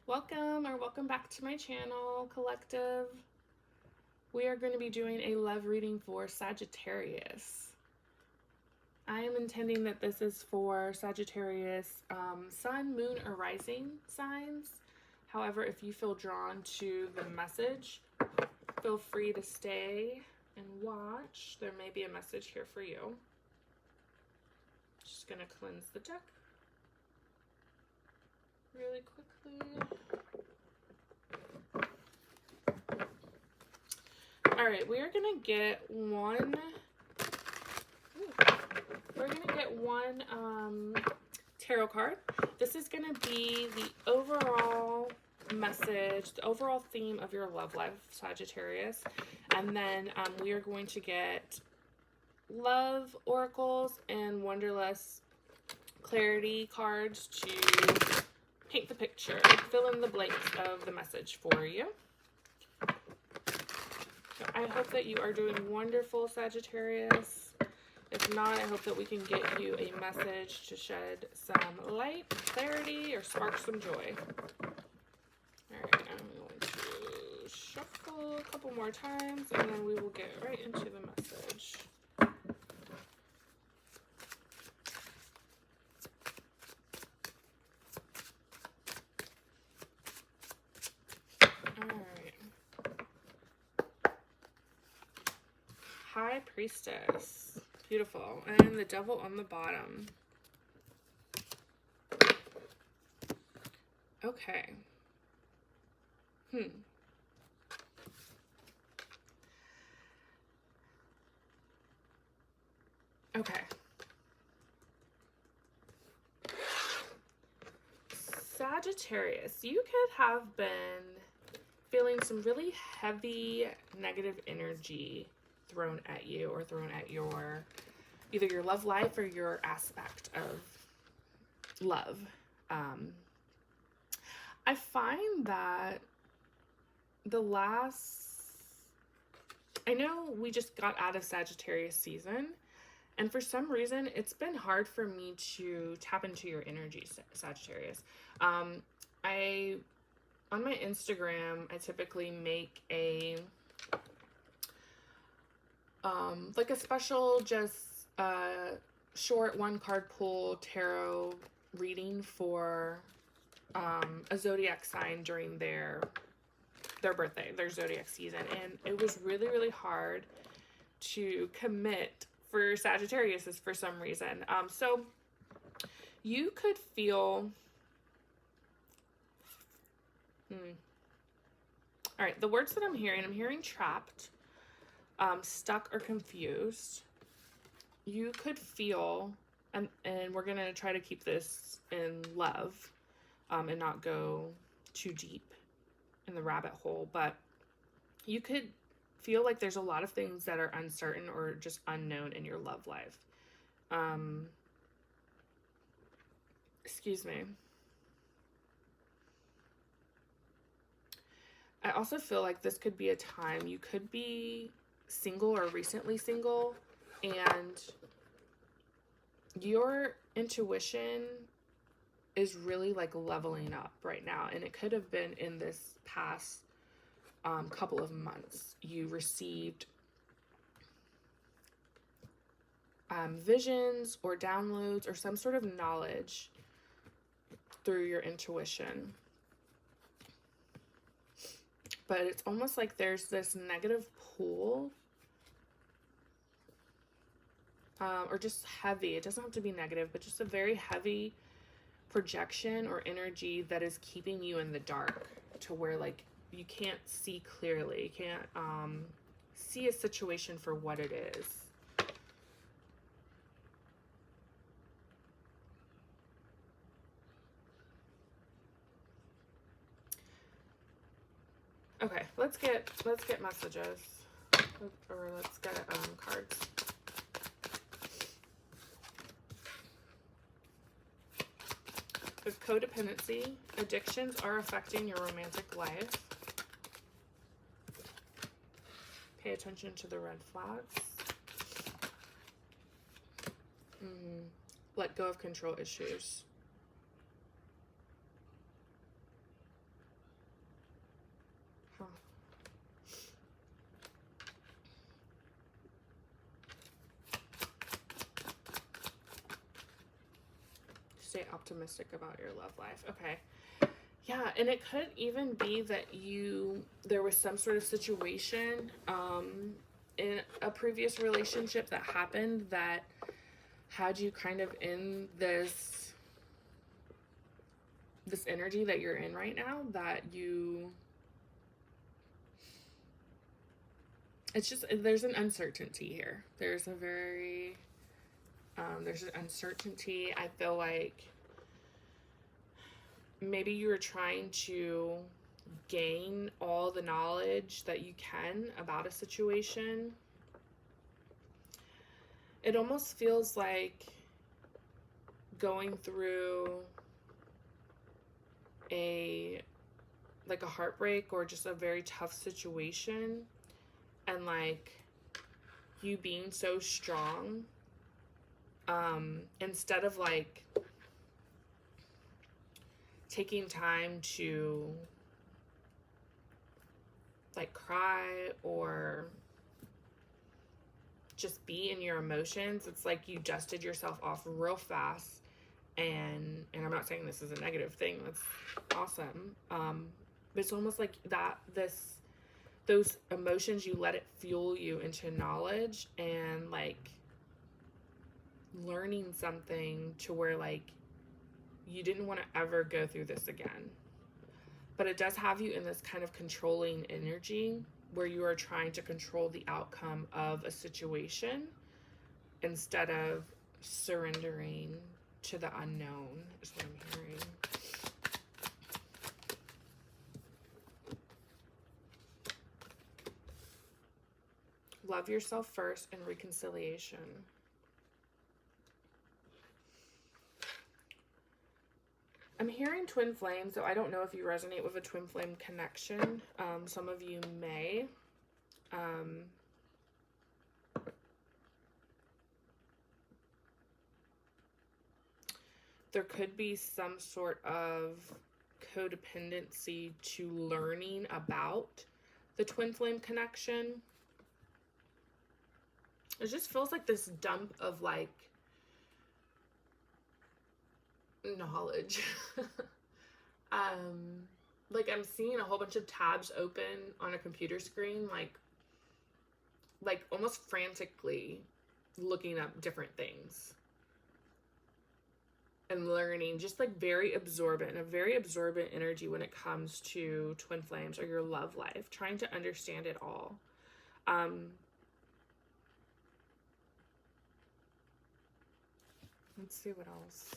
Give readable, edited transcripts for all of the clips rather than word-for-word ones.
Welcome back to my channel, Collective. We are going to be doing a love reading for Sagittarius. I am intending that this is for Sagittarius sun, moon, or rising signs. However, if you feel drawn to the message, feel free to stay and watch. There may be a message here for you. Just going to cleanse the deck really quickly. All right, we are gonna get one. We're gonna get one tarot card. This is gonna be the overall message, the overall theme of your love life, Sagittarius, and then we are going to get love oracles and wonderless clarity cards to paint the picture, fill in the blanks of the message for you. So I hope that you are doing wonderful, Sagittarius. If not, I hope that we can get you a message to shed some light, clarity, or spark some joy. Alright, I'm going to shuffle a couple more times, and then we will get right into the message. High Priestess. Beautiful. And the Devil on the bottom. Okay. Okay. Sagittarius, you could have been feeling some really heavy negative energy thrown at you or thrown at your either your love life or your aspect of love. I find that I know we just got out of Sagittarius season, and for some reason it's been hard for me to tap into your energy, Sagittarius. On my Instagram, I typically make a like a special, just short one card pull tarot reading for a zodiac sign during their birthday, their zodiac season, and it was really hard to commit for Sagittarius for some reason. So you could feel all right, the words that I'm hearing trapped, stuck, or confused. You could feel, and we're going to try to keep this in love and not go too deep in the rabbit hole, but you could feel like there's a lot of things that are uncertain or just unknown in your love life. Excuse me. I also feel like this could be a time you could be single or recently single, and your intuition is really like leveling up right now, and it could have been in this past couple of months. You received visions or downloads or some sort of knowledge through your intuition. But it's almost like there's this negative pull, or just heavy. It doesn't have to be negative, but just a very heavy projection or energy that is keeping you in the dark, to where like you can't see clearly, you can't see a situation for what it is. Okay, let's get messages, or let's get cards. If codependency, addictions are affecting your romantic life, pay attention to the red flags. Let go of control issues. stay optimistic about your love life. Okay. Yeah, and it could even be that there was some sort of situation in a previous relationship that happened that had you kind of in this energy that you're in right now, that it's just, there's an uncertainty here. There's an uncertainty. I feel like maybe you were trying to gain all the knowledge that you can about a situation. It almost feels like going through a heartbreak or just a very tough situation, and like you being so strong, instead of like taking time to like cry or just be in your emotions, it's like you dusted yourself off real fast. And I'm not saying this is a negative thing, that's awesome, but it's almost like those emotions, you let it fuel you into knowledge and like learning something to where like you didn't want to ever go through this again. But it does have you in this kind of controlling energy where you are trying to control the outcome of a situation instead of surrendering to the unknown, is what I'm hearing. Love yourself first and reconciliation. I'm hearing twin flame, so I don't know if you resonate with a twin flame connection. Some of you may. There could be some sort of codependency to learning about the twin flame connection. It just feels like this dump of like knowledge. Like I'm seeing a whole bunch of tabs open on a computer screen, like almost frantically looking up different things and learning, just like very absorbent, a very absorbent energy when it comes to twin flames or your love life, trying to understand it all. Let's see what else.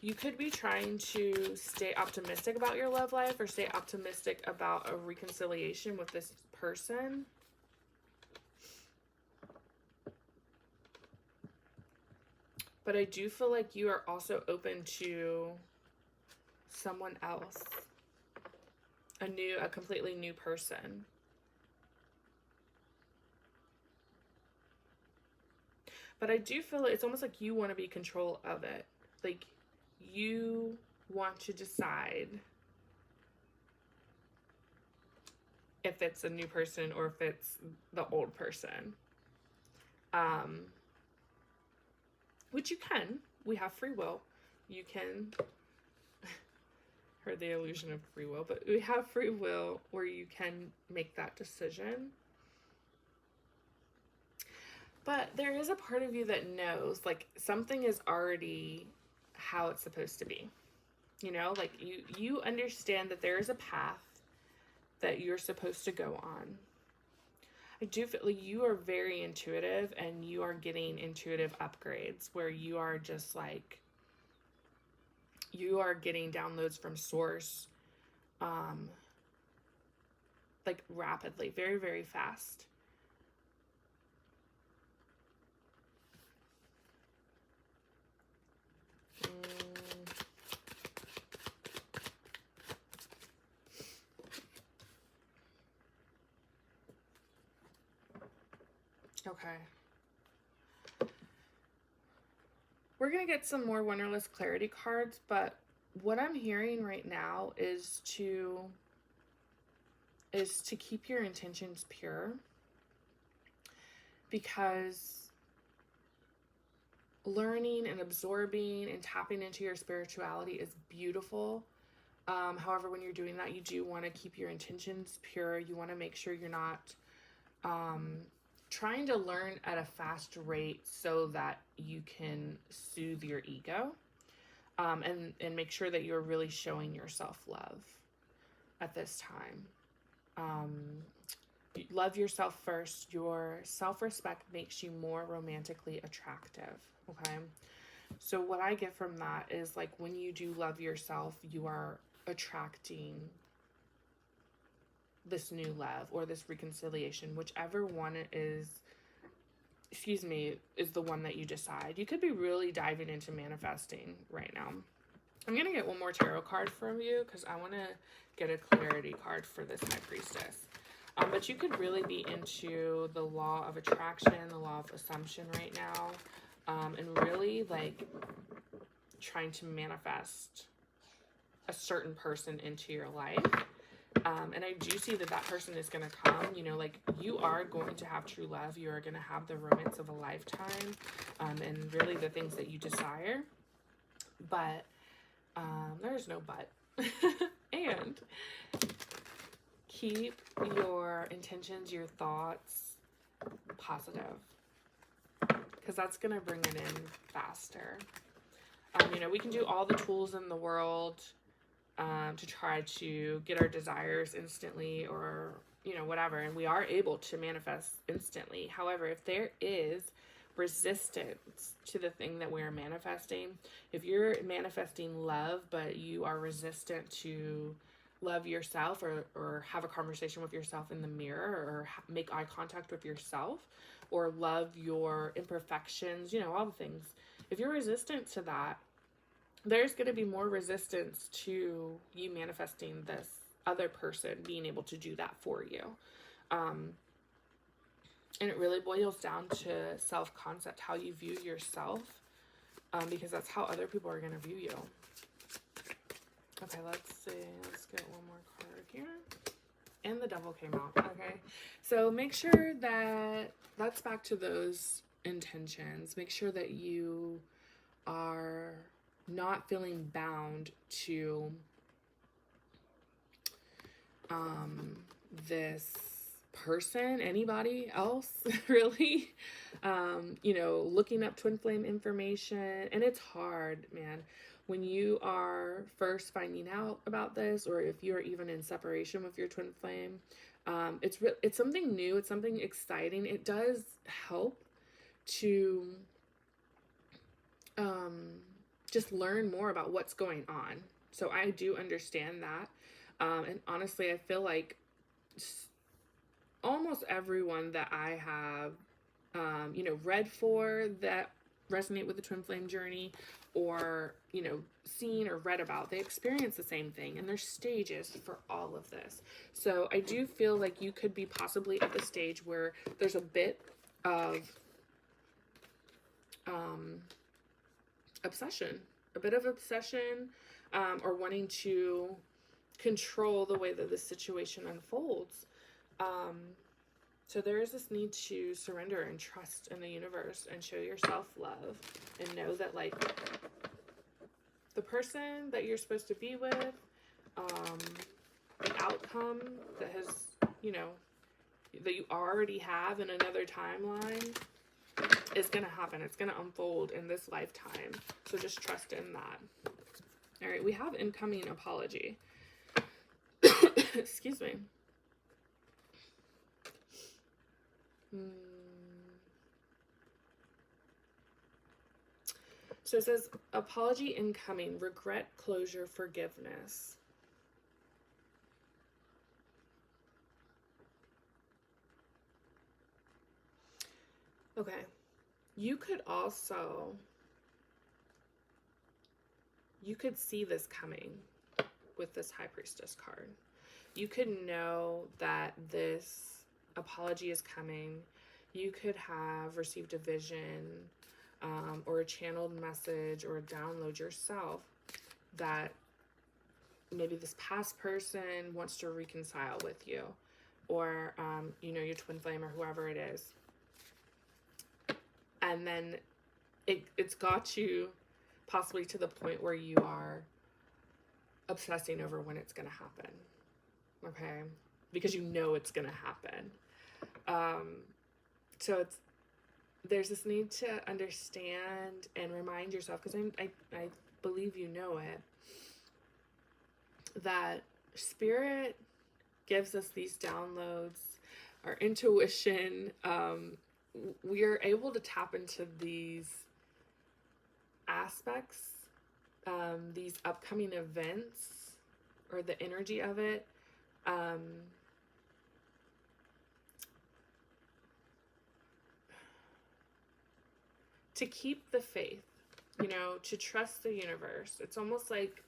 You could be trying to stay optimistic about your love life or stay optimistic about a reconciliation with this person. But I do feel like you are also open to someone else, a completely new person. But I do feel it's almost like you want to be in control of it. Like you want to decide if it's a new person or if it's the old person. Which you can. We have free will. You can heard the illusion of free will, but we have free will where you can make that decision. But there is a part of you that knows, like, something is already how it's supposed to be. You know, like, you understand that there is a path that you're supposed to go on. I do feel like you are very intuitive, and you are getting intuitive upgrades where you are just, like, you are getting downloads from source, like, rapidly, very, very fast. Okay. We're going to get some more Wonderless Clarity cards, but what I'm hearing right now is to keep your intentions pure, because learning and absorbing and tapping into your spirituality is beautiful. However, when you're doing that, you do want to keep your intentions pure. You want to make sure you're not trying to learn at a fast rate so that you can soothe your ego, and make sure that you're really showing yourself love at this time. Love yourself first. Your self-respect makes you more romantically attractive, okay? So what I get from that is, like, when you do love yourself, you are attracting this new love or this reconciliation, whichever one it is, is the one that you decide. You could be really diving into manifesting right now. I'm going to get one more tarot card from you because I want to get a clarity card for this High Priestess. But you could really be into the law of attraction, the law of assumption right now, and really, like, trying to manifest a certain person into your life. And I do see that that person is going to come, you know, like, you are going to have true love. You are going to have the romance of a lifetime, and really the things that you desire. But there's no but. And keep your intentions, your thoughts positive, because that's going to bring it in faster. You know, we can do all the tools in the world to try to get our desires instantly, or, you know, whatever. And we are able to manifest instantly. However, if there is resistance to the thing that we're manifesting, if you're manifesting love, but you are resistant to love yourself, or have a conversation with yourself in the mirror, or make eye contact with yourself, or love your imperfections, you know, all the things. If you're resistant to that, there's going to be more resistance to you manifesting this other person being able to do that for you. And it really boils down to self-concept, how you view yourself, because that's how other people are going to view you. Okay, let's see. Let's get one more card here. And the Devil came out. Okay, so make sure that that's back to those intentions. Make sure that you are not feeling bound to this person, anybody else, really. You know, looking up twin flame information, and it's hard, man, when you are first finding out about this, or if you're even in separation with your twin flame. It's something new, it's something exciting. It does help to just learn more about what's going on. So I do understand that. And honestly, I feel like almost everyone that I have, you know, read for that resonate with the twin flame journey, or, you know, seen or read about, they experience the same thing, and there's stages for all of this. So I do feel like you could be possibly at the stage where there's a bit of obsession, or wanting to control the way that this situation unfolds. So there is this need to surrender and trust in the universe and show yourself love, and know that, like, the person that you're supposed to be with, the outcome that has, you know, that you already have in another timeline is going to happen. It's going to unfold in this lifetime. So just trust in that. All right, we have incoming apology. Excuse me. So it says, apology incoming, regret, closure, forgiveness. Okay. You could see this coming with this High Priestess card. You could know that this apology is coming. You could have received a vision, or a channeled message, or a download yourself, that maybe this past person wants to reconcile with you, or you know, your twin flame, or whoever it is. And then it's got you possibly to the point where you are obsessing over when it's going to happen. Okay? Because you know it's going to happen. So there's this need to understand and remind yourself, because I believe you know it, that spirit gives us these downloads, our intuition. We are able to tap into these aspects, these upcoming events, or the energy of it, to keep the faith, you know, to trust the universe. It's almost like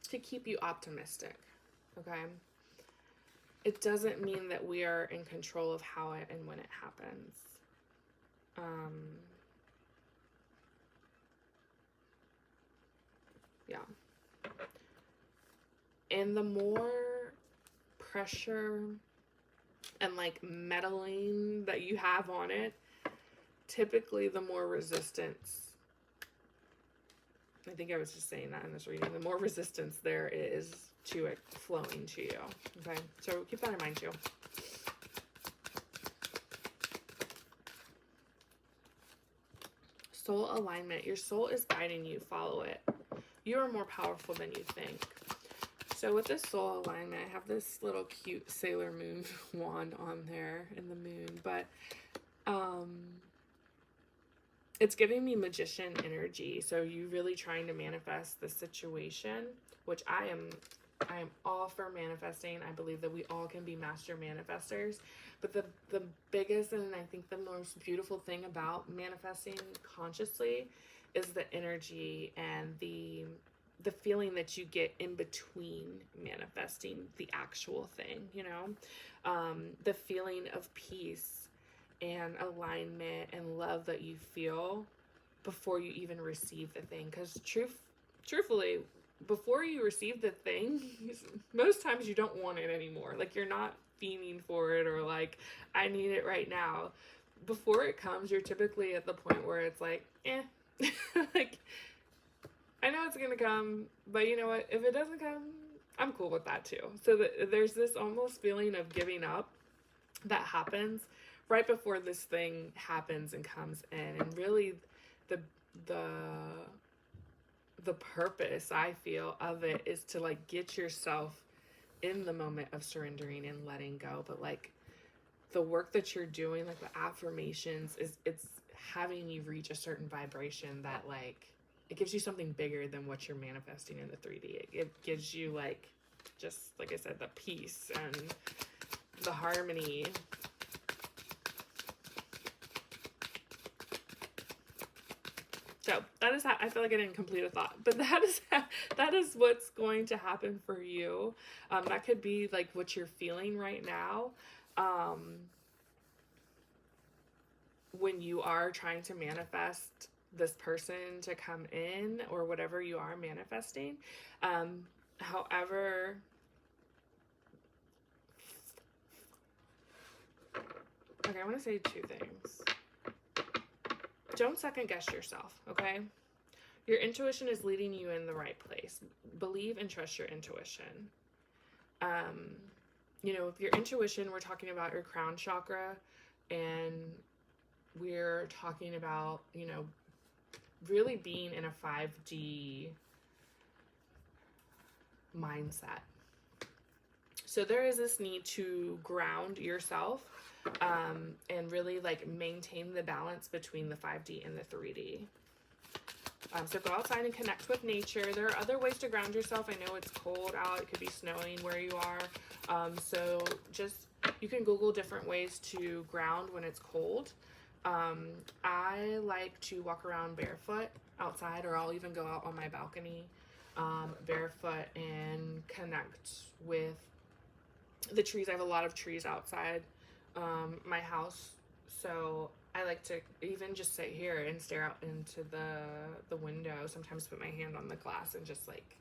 to keep you optimistic, okay? It doesn't mean that we are in control of how it and when it happens. Yeah. And the more pressure and like meddling that you have on it, typically the more resistance. I think I was just saying that in this reading. The more resistance there is to it flowing to you. Okay, so keep that in mind too. Soul alignment. Your soul is guiding you. Follow it. You are more powerful than you think. So with this soul alignment, I have this little cute Sailor Moon wand on there in the moon, but it's giving me magician energy. So you really trying to manifest the situation, which I am all for manifesting. I believe that we all can be master manifestors. But the biggest and I think the most beautiful thing about manifesting consciously is the energy and the feeling that you get in between manifesting the actual thing, you know, the feeling of peace and alignment and love that you feel before you even receive the thing. Because truthfully, before you receive the thing, most times you don't want it anymore. Like, you're not fiending for it or like, I need it right now. Before it comes, you're typically at the point where it's like, like, I know it's gonna come, but you know what? If it doesn't come, I'm cool with that too. So there's this almost feeling of giving up that happens right before this thing happens and comes in. And really, the purpose, I feel, of it is to like get yourself in the moment of surrendering and letting go. But like the work that you're doing, like the affirmations, it's having you reach a certain vibration that like it gives you something bigger than what you're manifesting in the 3D. It gives you like, just like I said, the peace and the harmony. So that is how I feel like I didn't complete a thought, but that is what's going to happen for you. That could be like what you're feeling right now. When you are trying to manifest this person to come in or whatever you are manifesting. However, okay, I want to say two things. Don't second guess yourself, okay? Your intuition is leading you in the right place. Believe and trust your intuition. You know, if your intuition, we're talking about your crown chakra, and we're talking about, you know, really being in a 5D mindset. So there is this need to ground yourself and really like maintain the balance between the 5D and the 3D. So go outside and connect with nature. There are other ways to ground yourself. I know it's cold out. It could be snowing where you are. So just, you can Google different ways to ground when it's cold. I like to walk around barefoot outside, or I'll even go out on my balcony barefoot and connect with the trees. I have a lot of trees outside my house, so I like to even just sit here and stare out into the window, sometimes put my hand on the glass and just like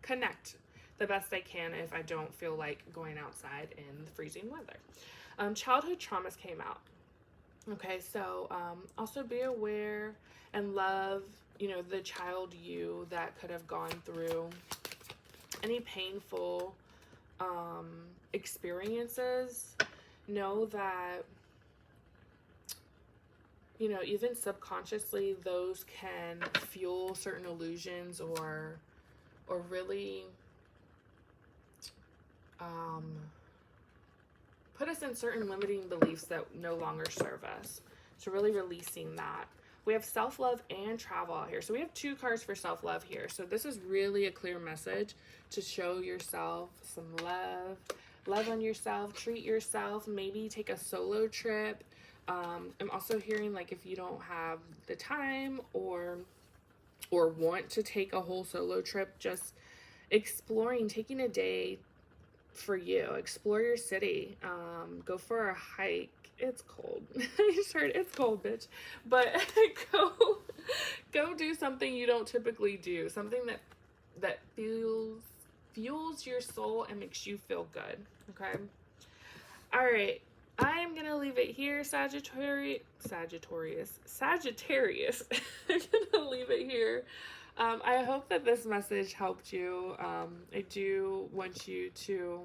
connect the best I can if I don't feel like going outside in the freezing weather. Childhood traumas came out. Okay, so also be aware and love, you know, the child you that could have gone through any painful experiences. Know that, you know, even subconsciously, those can fuel certain illusions or really put us in certain limiting beliefs that no longer serve us. So really releasing that. We have self-love and travel out here. So we have 2 cards for self-love here. So this is really a clear message to show yourself some love. Love on yourself, treat yourself, maybe take a solo trip. I'm also hearing, like, if you don't have the time or want to take a whole solo trip, just exploring, taking a day for you. Explore your city. Go for a hike. It's cold. I just heard it's cold, bitch. But go do something you don't typically do. Something that fuels your soul and makes you feel good. Okay. All right. I am gonna leave it here, Sagittarius. I'm gonna leave it here. I hope that this message helped you. I do want you to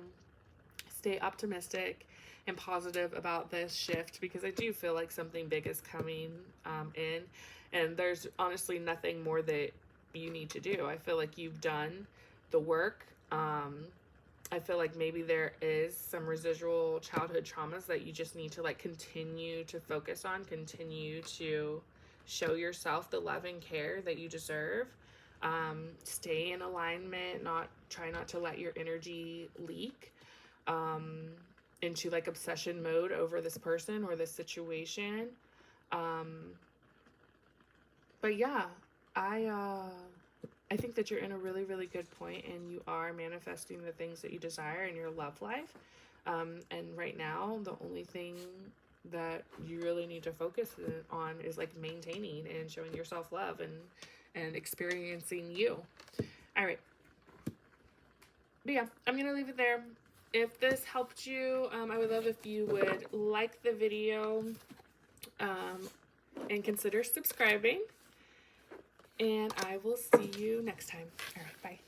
stay optimistic and positive about this shift, because I do feel like something big is coming in, and there's honestly nothing more that you need to do. I feel like you've done the work. I feel like maybe there is some residual childhood traumas that you just need to, like, continue to focus on, continue to show yourself the love and care that you deserve. Stay in alignment, try not to let your energy leak into, like, obsession mode over this person or this situation. But yeah, I think that you're in a really, really good point, and you are manifesting the things that you desire in your love life. And right now, the only thing that you really need to focus on is, like, maintaining and showing yourself love and experiencing you. All right. But yeah, I'm going to leave it there. If this helped you, I would love if you would like the video and consider subscribing. And I will see you next time. All right, bye.